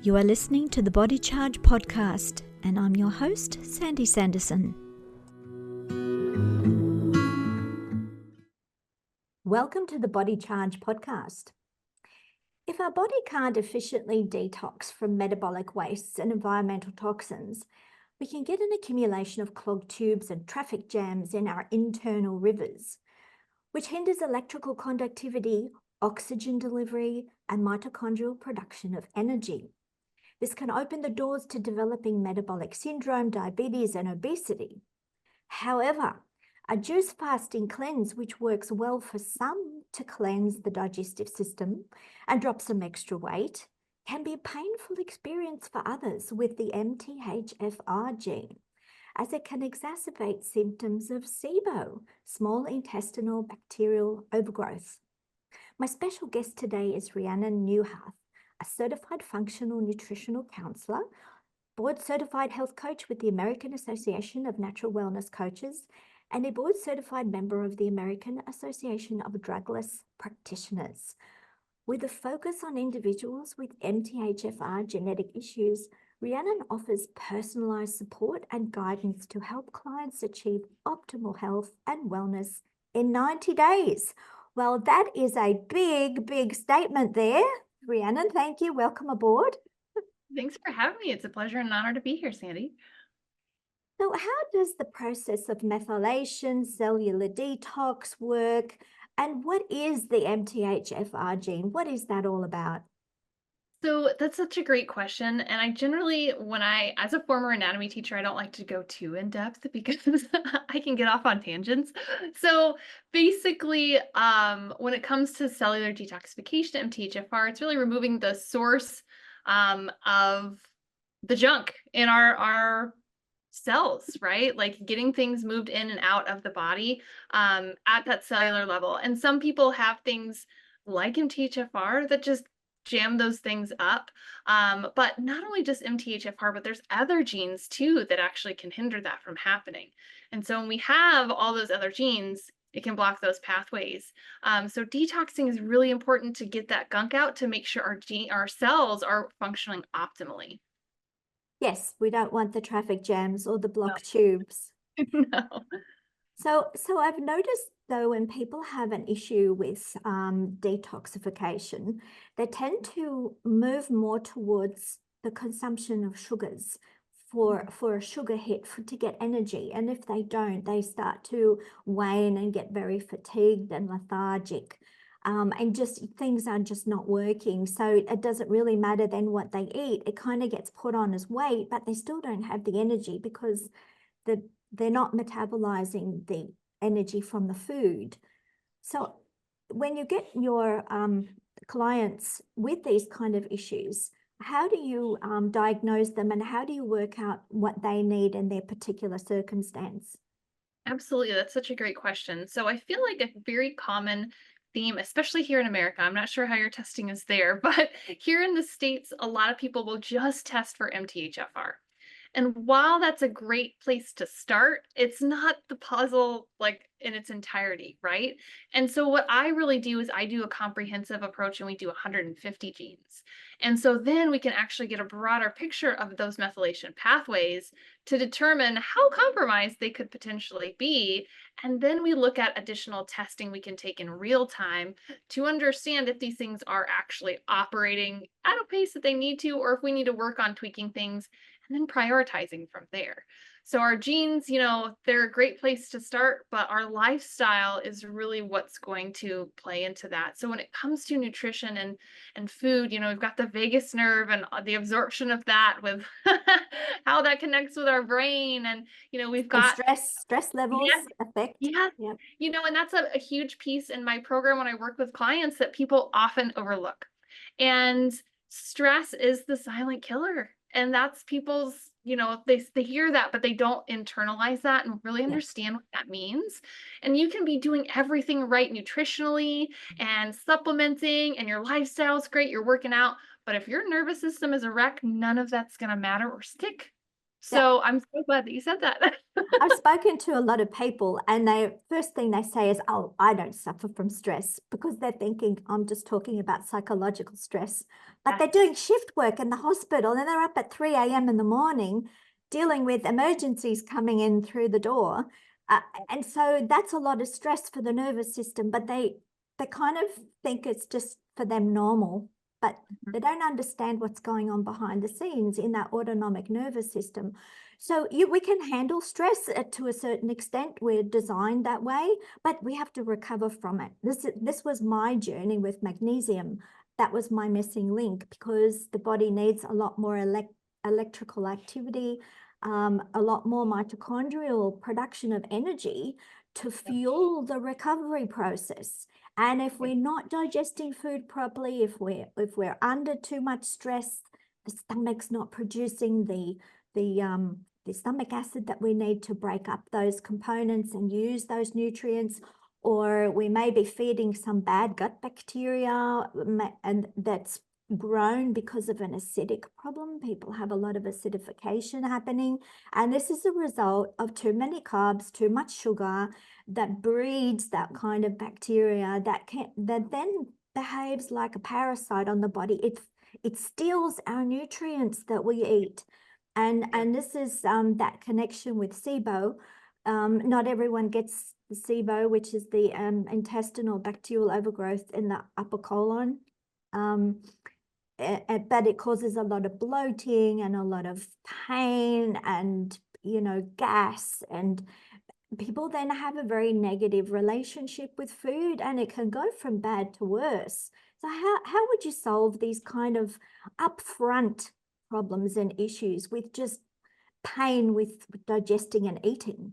You are listening to the Body Charge podcast, and I'm your host, Sandy Sanderson. Welcome to the Body Charge podcast. If our body can't efficiently detox from metabolic wastes and environmental toxins, we can get an accumulation of clogged tubes and traffic jams in our internal rivers, which hinders electrical conductivity, oxygen delivery, and mitochondrial production of energy. This can open the doors to developing metabolic syndrome, diabetes, and obesity. However, a juice fasting cleanse, which works well for some to cleanse the digestive system and drop some extra weight, can be a painful experience for others with the MTHFR gene, as it can exacerbate symptoms of SIBO, small intestinal bacterial overgrowth. My special guest today is Rhiannon Neuharth, a certified functional nutritional counselor, board-certified health coach with the American Association of Natural Wellness Coaches, and a board-certified member of the American Association of Drugless Practitioners. With a focus on individuals with MTHFR genetic issues, Rhiannon offers personalized support and guidance to help clients achieve optimal health and wellness in 90 days. Well, that is a big statement there. Rhiannon, thank you. Welcome aboard. Thanks for having me. It's a pleasure and an honor to be here, Sandy. So how does the process of methylation, cellular detox work? And what is the MTHFR gene? What is that all about? So that's such a great question. And I generally, as a former anatomy teacher, I don't like to go too in depth because I can get off on tangents. So basically, when it comes to cellular detoxification, MTHFR, it's really removing the source of the junk in our cells, right? Like getting things moved in and out of the body at that cellular level. And some people have things like MTHFR that just jam those things up. But not only just MTHFR, but there's other genes too that actually can hinder that from happening. And so when we have all those other genes, it can block those pathways. So detoxing is really important to get that gunk out to make sure our cells are functioning optimally. Yes, we don't want the traffic jams or the blocked tubes. No. So I've noticed though, when people have an issue with detoxification, they tend to move more towards the consumption of sugars for a sugar hit to get energy. And if they don't, they start to wane and get very fatigued and lethargic. And just things are just not working. So it doesn't really matter then what they eat. It kind of gets put on as weight, but they still don't have the energy because they're not metabolizing the energy from the food. So when you get your clients with these kind of issues, how do you diagnose them and how do you work out what they need in their particular circumstance? Absolutely. That's such a great question. So I feel like a very common theme, especially here in America, I'm not sure how your testing is there, but here in the States, a lot of people will just test for MTHFR. And while that's a great place to start, it's not the puzzle like in its entirety, right? And so what I really do is I do a comprehensive approach and we do 150 genes. And so then we can actually get a broader picture of those methylation pathways to determine how compromised they could potentially be. And then we look at additional testing we can take in real time to understand if these things are actually operating at a pace that they need to, or if we need to work on tweaking things and then prioritizing from there. So our genes, they're a great place to start, but our lifestyle is really what's going to play into that. So when it comes to nutrition and food, we've got the vagus nerve and the absorption of that with how that connects with our brain. And, we've got stress levels affect. Yeah. Yep. And that's a huge piece in my program when I work with clients that people often overlook. And stress is the silent killer. And that's people's, they hear that, but they don't internalize that and really understand what that means. And you can be doing everything right nutritionally and supplementing, and your lifestyle is great, you're working out. But if your nervous system is a wreck, none of that's going to matter or stick. So I'm so glad that you said that. I've spoken to a lot of people, and they first thing they say is, "Oh, I don't suffer from stress," because they're thinking I'm just talking about psychological stress. But Yeah. they're doing shift work in the hospital, and they're up at 3 a.m. in the morning dealing with emergencies coming in through the door. And so that's a lot of stress for the nervous system, but they kind of think it's just for them normal, but they don't understand what's going on behind the scenes in that autonomic nervous system. So we can handle stress to a certain extent. We're designed that way, but we have to recover from it. This was my journey with magnesium. That was my missing link, because the body needs a lot more electrical activity, a lot more mitochondrial production of energy to fuel the recovery process. And if we're not digesting food properly, if we're under too much stress, the stomach's not producing the stomach acid that we need to break up those components and use those nutrients, or we may be feeding some bad gut bacteria, and that's grown because of an acidic problem. People have a lot of acidification happening, and this is a result of too many carbs, too much sugar, that breeds that kind of bacteria that then behaves like a parasite on the body. It steals our nutrients that we eat. And this is that connection with SIBO. Not everyone gets the SIBO, which is the intestinal bacterial overgrowth in the upper colon. But it causes a lot of bloating and a lot of pain and, gas. And people then have a very negative relationship with food, and it can go from bad to worse. So how would you solve these kind of upfront problems and issues with just pain with digesting and eating?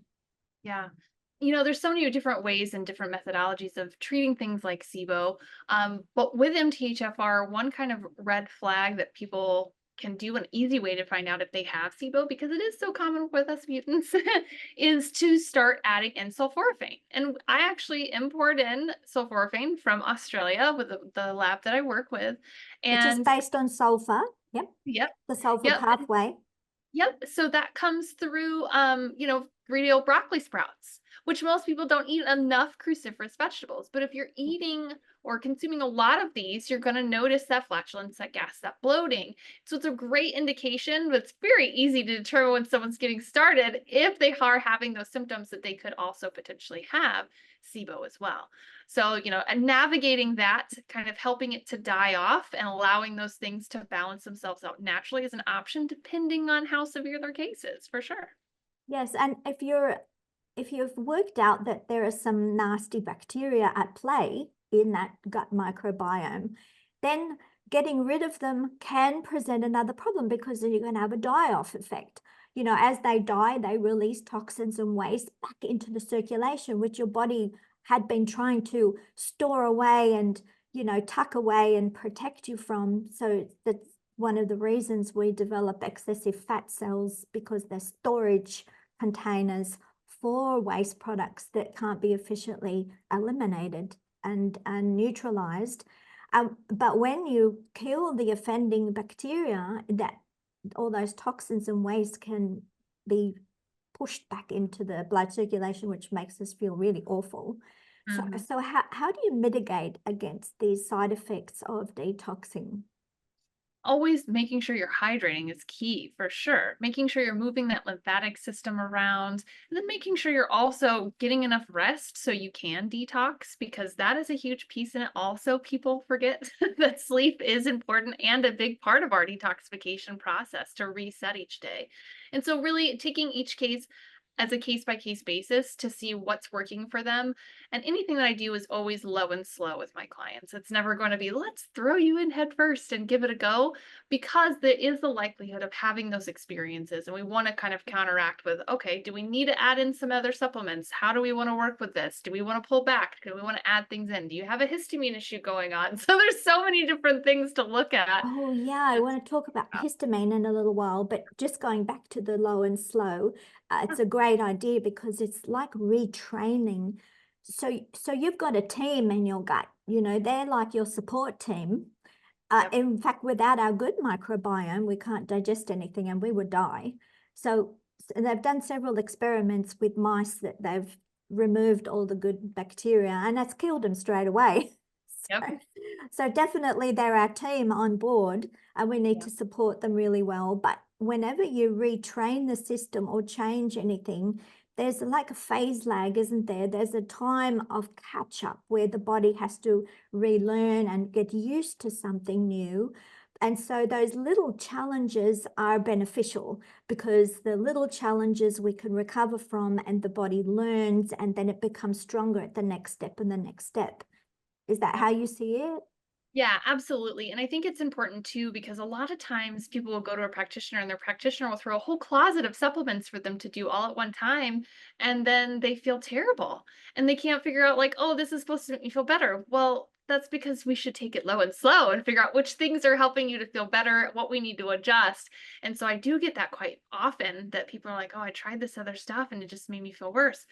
Yeah. There's so many different ways and different methodologies of treating things like SIBO. But with MTHFR, one kind of red flag that people can do, an easy way to find out if they have SIBO, because it is so common with us mutants, is to start adding in sulforaphane. And I actually import in sulforaphane from Australia with the lab that I work with. Which is And based on sulfur. Yep, yep, the sulfur yep. pathway. Yep. So that comes through, real broccoli sprouts, which most people don't eat enough cruciferous vegetables. But if you're eating or consuming a lot of these, you're going to notice that flatulence, that gas, that bloating. So it's a great indication, but it's very easy to determine when someone's getting started if they are having those symptoms that they could also potentially have SIBO as well. So, and navigating that, kind of helping it to die off and allowing those things to balance themselves out naturally is an option depending on how severe their case is, for sure. Yes, and if you've worked out that there are some nasty bacteria at play in that gut microbiome, then getting rid of them can present another problem, because then you're going to have a die-off effect. As they die, they release toxins and waste back into the circulation, which your body had been trying to store away and, tuck away and protect you from. So that's one of the reasons we develop excessive fat cells, because they're storage containers for waste products that can't be efficiently eliminated and neutralized. But when you kill the offending bacteria, that all those toxins and waste can be pushed back into the blood circulation, which makes us feel really awful. So how do you mitigate against these side effects of detoxing? Always making sure you're hydrating is key, for sure. Making sure you're moving that lymphatic system around, and then making sure you're also getting enough rest so you can detox, because that is a huge piece in it. Also, people forget that sleep is important and a big part of our detoxification process to reset each day. And so really taking each case as a case by case basis to see what's working for them. And anything that I do is always low and slow with my clients. It's never going to be, let's throw you in head first and give it a go, because there is the likelihood of having those experiences. And we want to kind of counteract with, okay, do we need to add in some other supplements? How do we want to work with this? Do we want to pull back? Do we want to add things in? Do you have a histamine issue going on? So there's so many different things to look at. Oh, yeah, I want to talk about histamine in a little while, but just going back to the low and slow, it's a great idea, because it's like retraining. So you've got a team in your gut, they're like your support team. Yep. In fact, without our good microbiome, we can't digest anything and we would die. So they've done several experiments with mice that they've removed all the good bacteria, and that's killed them straight away. Yep. So definitely they're our team on board, and we need Yeah. to support them really well. But whenever you retrain the system or change anything, there's like a phase lag, isn't there? There's a time of catch up where the body has to relearn and get used to something new. And so those little challenges are beneficial, because the little challenges we can recover from, and the body learns, and then it becomes stronger at the next step and the next step. Is that how you see it? Yeah, absolutely. And I think it's important too, because a lot of times people will go to a practitioner and their practitioner will throw a whole closet of supplements for them to do all at one time. And then they feel terrible and they can't figure out, like, oh, this is supposed to make me feel better. Well, that's because we should take it low and slow and figure out which things are helping you to feel better, what we need to adjust. And so I do get that quite often, that people are like, oh, I tried this other stuff and it just made me feel worse.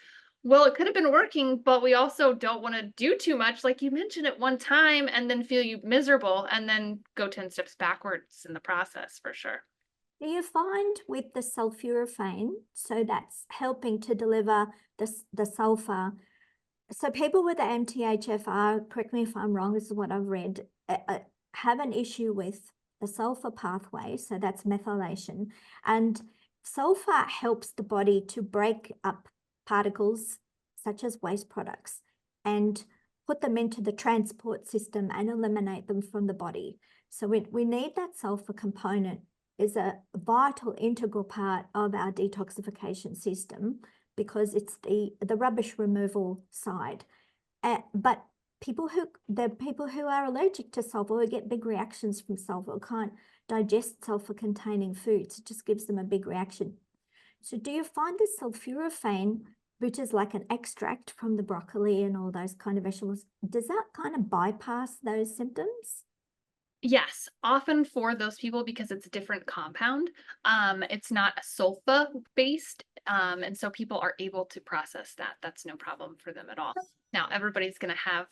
Well, it could have been working, but we also don't want to do too much, like you mentioned, at one time and then feel you miserable and then go 10 steps backwards in the process, for sure. Do you find with the sulforaphane, so that's helping to deliver the sulfur, so people with the MTHFR, correct me if I'm wrong, this is what I've read, have an issue with the sulfur pathway, so that's methylation. And sulfur helps the body to break up particles such as waste products and put them into the transport system and eliminate them from the body. So we need that sulfur component, is a vital integral part of our detoxification system, because it's the rubbish removal side. But there are people who are allergic to sulfur, who get big reactions from sulfur, can't digest sulfur containing foods. It just gives them a big reaction. So do you find the sulforaphane, which is like an extract from the broccoli and all those kind of vegetables, does that kind of bypass those symptoms? Yes, often for those people, because it's a different compound. It's not a sulfa based. And so people are able to process that. That's no problem for them at all. Now, everybody's going to have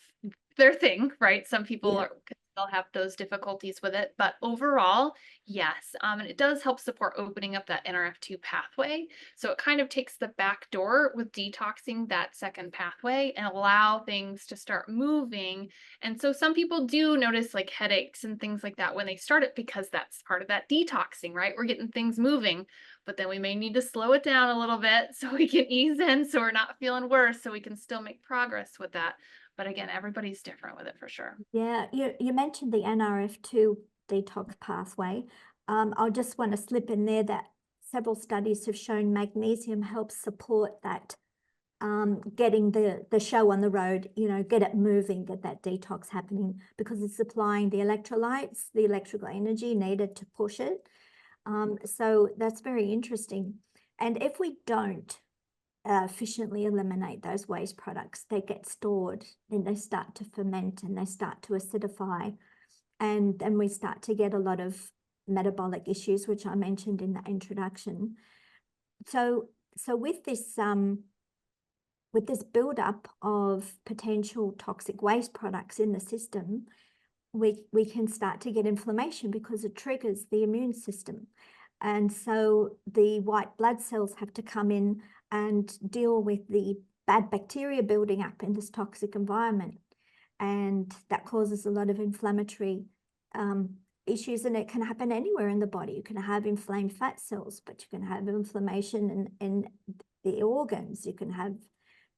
their thing, right? Some people Yeah. are could still have those difficulties with it, but overall, yes. And it does help support opening up that NRF2 pathway. So it kind of takes the back door with detoxing that second pathway and allow things to start moving. And so some people do notice like headaches and things like that when they start it, because that's part of that detoxing, right? We're getting things moving, but then we may need to slow it down a little bit so we can ease in, so we're not feeling worse, so we can still make progress with that. But again, everybody's different with it, for sure. Yeah, you mentioned the NRF2 detox pathway. I just want to slip in there that several studies have shown magnesium helps support that, getting the show on the road, get it moving, get that detox happening, because it's supplying the electrolytes, the electrical energy needed to push it. So that's very interesting. And if we don't efficiently eliminate those waste products, they get stored, then they start to ferment and they start to acidify. And then we start to get a lot of metabolic issues, which I mentioned in the introduction. So with this buildup of potential toxic waste products in the system, we can start to get inflammation, because it triggers the immune system. And so the white blood cells have to come in and deal with the bad bacteria building up in this toxic environment. And that causes a lot of inflammatory issues, and it can happen anywhere in the body. You can have inflamed fat cells, but you can have inflammation in the organs. You can have,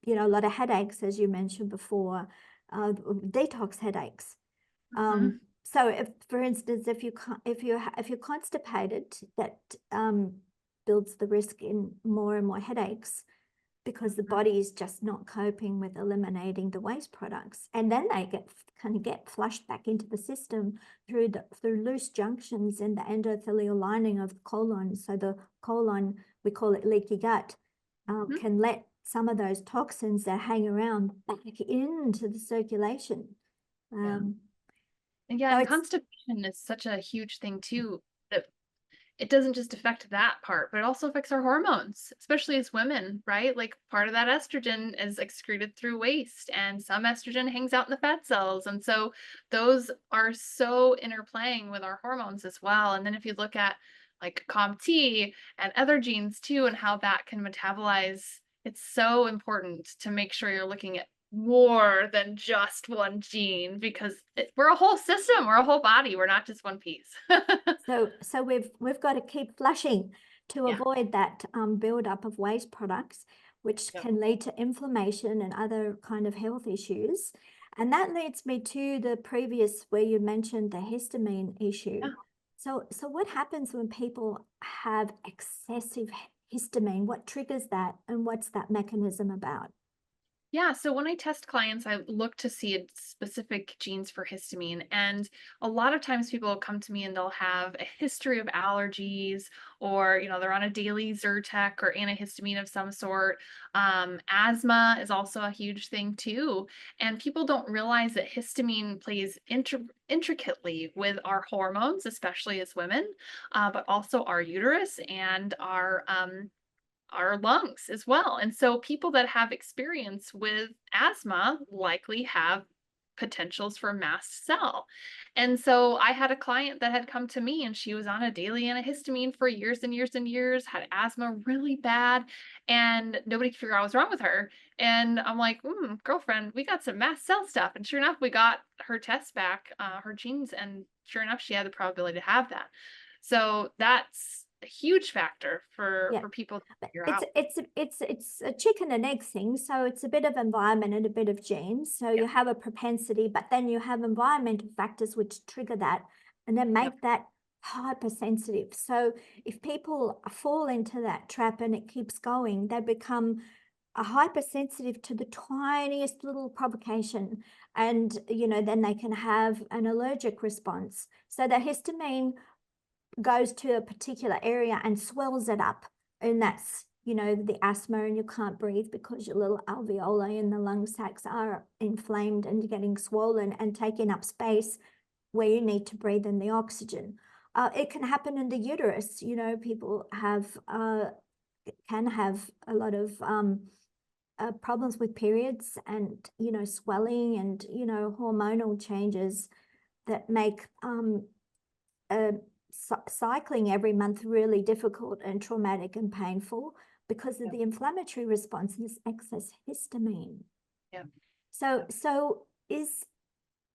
a lot of headaches, as you mentioned before, detox headaches. Mhm. So if, for instance, if you're constipated, that builds the risk in more and more headaches, because the body is just not coping with eliminating the waste products, and then they get flushed back into the system through loose junctions in the endothelial lining of the colon. So the colon, we call it leaky gut, Mhm. can let some of those toxins that hang around back into the circulation. Yeah. Um, And yeah, so and it's constipation is such a huge thing too, that it doesn't just affect that part, but it also affects our hormones, especially as women, right? Like part of that estrogen is excreted through waste, and some estrogen hangs out in the fat cells. And so those are so interplaying with our hormones as well. And then if you look at like COMT and other genes too, and how that can metabolize. It's so important to make sure you're looking at more than just one gene because we're a whole system, we're a whole body, we're not just one piece. So we've got to keep flushing to Yeah. avoid that buildup of waste products, which Yep. can lead to inflammation and other kind of health issues. And that leads me to the previous where you mentioned the histamine issue. Yeah. So what happens when people have excessive histamine? What triggers that, and what's that mechanism about? Yeah, so when I test clients, I look to see specific genes for histamine. And a lot of times people will come to me and they'll have a history of allergies, or, they're on a daily Zyrtec or antihistamine of some sort. Asthma is also a huge thing too. And people don't realize that histamine plays intricately with our hormones, especially as women, but also our uterus and our lungs as well. And so people that have experience with asthma likely have potentials for mast cell. And so I had a client that had come to me and she was on a daily antihistamine for years and years and years, had asthma really bad, and nobody could figure out what was wrong with her. And I'm like, girlfriend, we got some mast cell stuff. And sure enough, we got her tests back, her genes, and sure enough, she had the probability to have that. So that's a huge factor for Yeah. people to But figure It's out. it's a chicken and egg thing. So it's a bit of environment and a bit of genes. So Yeah. you have a propensity, but then you have environmental factors which trigger that and then Yep. make that hypersensitive. So if people fall into that trap and it keeps going, they become a hypersensitive to the tiniest little provocation. And then they can have an allergic response. So the histamine goes to a particular area and swells it up. And that's, the asthma, and you can't breathe because your little alveoli in the lung sacs are inflamed and getting swollen and taking up space where you need to breathe in the oxygen. It can happen in the uterus. People can have a lot of problems with periods and, swelling and, hormonal changes that make cycling every month really difficult and traumatic and painful because of Yep. the inflammatory response and this excess histamine. Yep. So is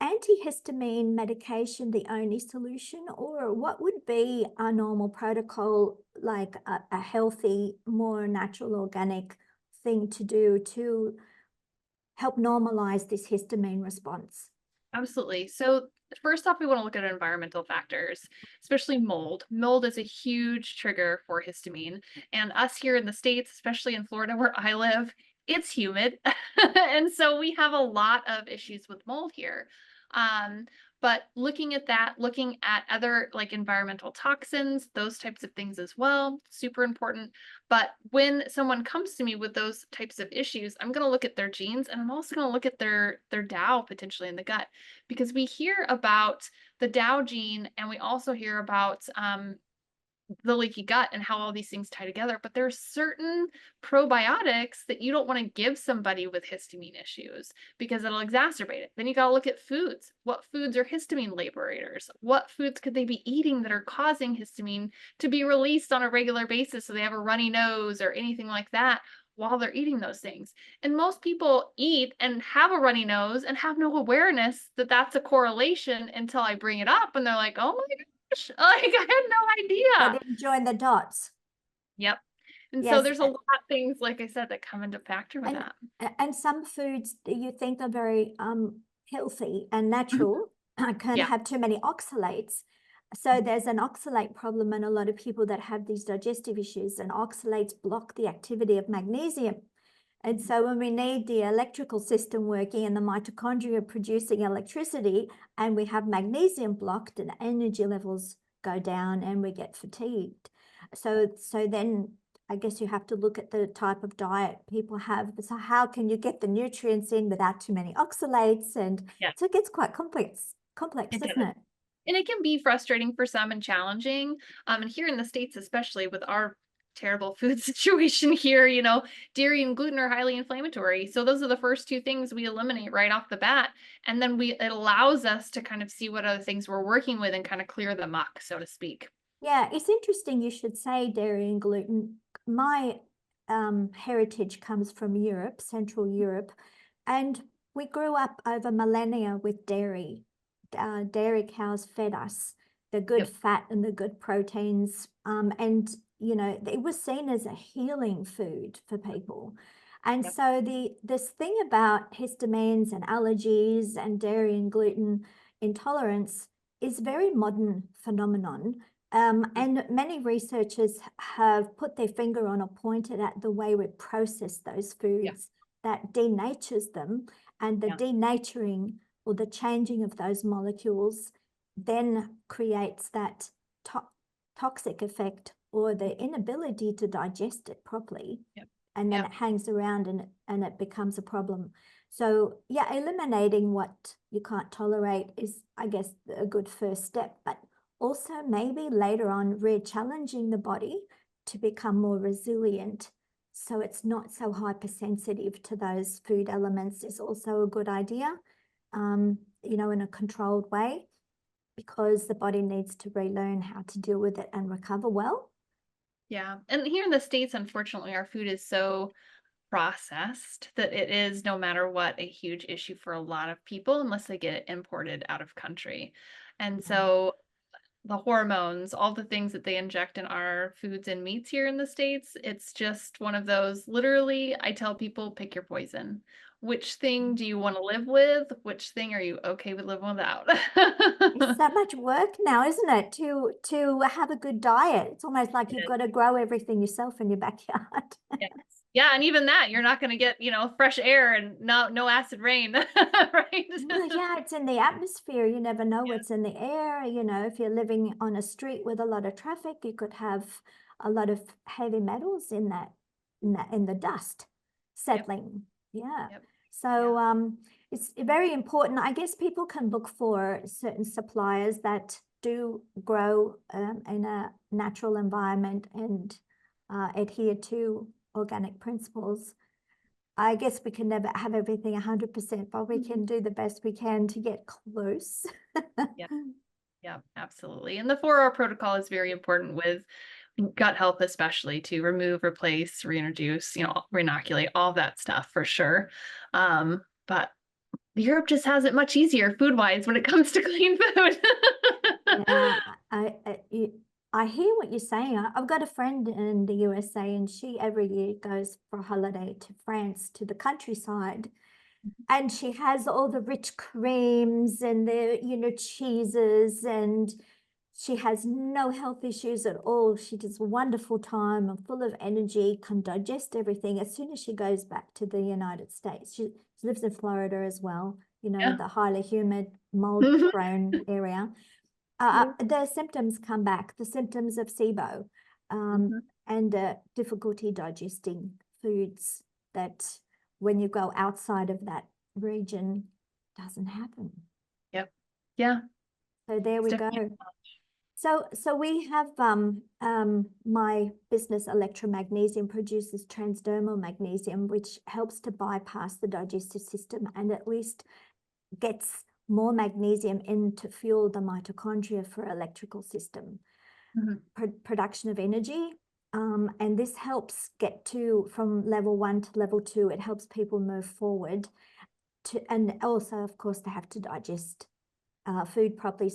antihistamine medication the only solution, or what would be a normal protocol, like a healthy, more natural, organic thing to do to help normalize this histamine response? Absolutely. So first off, we want to look at environmental factors, especially mold. Mold is a huge trigger for histamine. And us here in the States, especially in Florida where I live, it's humid. And so we have a lot of issues with mold here. Um, but looking at that, looking at other like environmental toxins, those types of things as well, super important. But when someone comes to me with those types of issues, I'm going to look at their genes, and I'm also going to look at their DAO potentially in the gut, because we hear about the DAO gene and we also hear about the leaky gut and how all these things tie together. But there are certain probiotics that you don't want to give somebody with histamine issues because it'll exacerbate it. Then you got to look at foods. What foods are histamine liberators? What foods could they be eating that are causing histamine to be released on a regular basis so they have a runny nose or anything like that while they're eating those things? And most people eat and have a runny nose and have no awareness that that's a correlation until I bring it up and they're like, oh my gosh, like I had no They idea. didn't join the dots. Yep. And so Yes. there's a lot of things, like I said, that come into factor with And that. and some foods that you think are very healthy and Mhm. natural can Yeah. have too many oxalates. So there's an oxalate problem in a lot of people that have these digestive issues, and oxalates block the activity of magnesium. And Mhm. so when we need the electrical system working and the mitochondria producing electricity, and we have magnesium blocked, and energy levels go down and we get fatigued. So then I guess you have to look at the type of diet people have. So how can you get the nutrients in without too many oxalates? And Yeah, so it gets quite complex, it doesn't does. it? And it can be frustrating for some and challenging. And here in the States, especially with our terrible food situation here, dairy and gluten are highly inflammatory. So those are the first two things we eliminate right off the bat. And then it allows us to kind of see what other things we're working with and kind of clear the muck, so to speak. Yeah, it's interesting you should say dairy and gluten. My heritage comes from Europe, Central Europe, and we grew up over millennia with dairy. Dairy cows fed us the good Yep. fat and the good proteins. And, you know, it was seen as a healing food for people. And Yep. so this thing about histamines and allergies and dairy and gluten intolerance is very modern phenomenon. Mm. And many researchers have put their finger on or pointed at the way we process those Yeah. foods that denatures them, and the Yeah. denaturing or the changing of those molecules then creates that to toxic effect or the inability to digest it properly. Yep. And then Yep. it hangs around and it becomes a problem. So yeah, eliminating what you can't tolerate is, I guess, a good first step, but also maybe later on re-challenging the body to become more resilient so it's not so hypersensitive to those food elements is also a good idea, you know, in a controlled way, because the body needs to relearn how to deal with it and recover well. Yeah. And here in the States, unfortunately, our food is so processed that it is, no matter what, a huge issue for a lot of people unless they get it imported out of country. And Yeah. so the hormones, all the things that they inject in our foods and meats here in the States, it's just one of those, literally, I tell people, pick your poison. Which thing do you want to live with? Which thing are you okay with living without? It's so much work now, isn't it, to have a good diet? It's almost like you've It got to grow everything yourself in your backyard. Yes. Yeah, and even that, you're not gonna get, fresh air and no acid rain, right? Well, yeah, it's in the atmosphere. You never know Yeah, what's in the air. You know, if you're living on a street with a lot of traffic, you could have a lot of heavy metals in the dust yep, settling. Yeah. yep, So yeah, it's very important. I guess people can look for certain suppliers that do grow in a natural environment and adhere to organic principles. I guess we can never have everything 100%, but we mhm, can do the best we can to get close. yep, yep, absolutely, and the 4-hour protocol is very important with gut health, especially to remove, replace, reintroduce, reinoculate, all that stuff for sure. But Europe just has it much easier food-wise when it comes to clean food. Yeah, I hear what you're saying. I've got a friend in the USA, and she every year goes for a holiday to France, to the countryside, and she has all the rich creams and the, you know, cheeses, and she has no health issues at all. She does a wonderful time and full of energy, can digest everything. As soon as she goes back to the United States, she lives in Florida as well, you know, Yeah. the highly humid, mold Mhm. prone area. Yeah. The symptoms come back, the symptoms of SIBO, Mhm. and difficulty digesting foods that when you go outside of that region doesn't happen. Yep. Yeah. So there It's we definitely go. So we have my business Elektra Magnesium produces transdermal magnesium, which helps to bypass the digestive system and at least gets more magnesium in to fuel the mitochondria for electrical system Mhm. production of energy. And this helps get to from level 1 to level 2. It helps people move forward to, and also, of course, they have to digest food properly.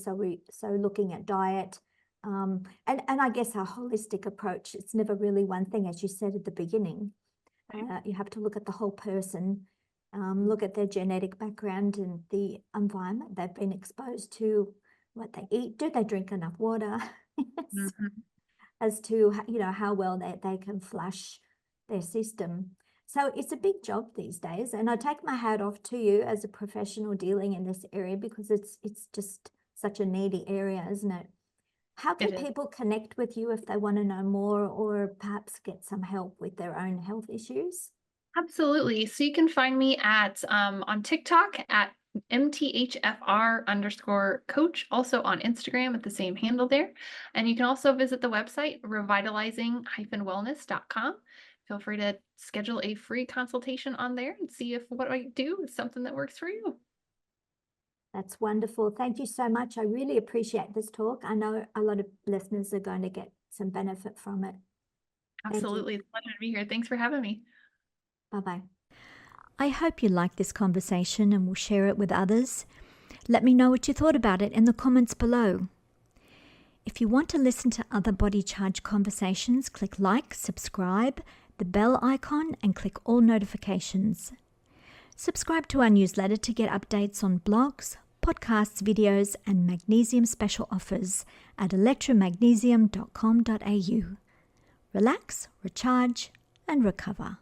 So looking at diet, and I guess our holistic approach. It's never really one thing, as you said at the beginning. Right. You have to look at the whole person, look at their genetic background and the environment they've been exposed to, what they eat, do they drink enough water, Mhm. as to, you know, how well they can flush their system. So it's a big job these days, and I take my hat off to you as a professional dealing in this area because it's just such a needy area, isn't it? How can It is. people connect with you if they want to know more or perhaps get some help with their own health issues? Absolutely. So you can find me at on TikTok at MTHFR_coach, also on Instagram at the same handle there. And you can also visit the website revitalizing-wellness.com. Feel free to schedule a free consultation on there and see if what I do is something that works for you. That's wonderful. Thank you so much. I really appreciate this talk. I know a lot of listeners are going to get some benefit from it. Thank you. Absolutely. It's a pleasure to be here. Thanks for having me. Bye-bye. I hope you liked this conversation and will share it with others. Let me know what you thought about it in the comments below. If you want to listen to other Body Charge conversations, click like, subscribe, the bell icon, and click all notifications. Subscribe to our newsletter to get updates on blogs, podcasts, videos, and magnesium special offers at electramagnesium.com.au. Relax, recharge, and recover.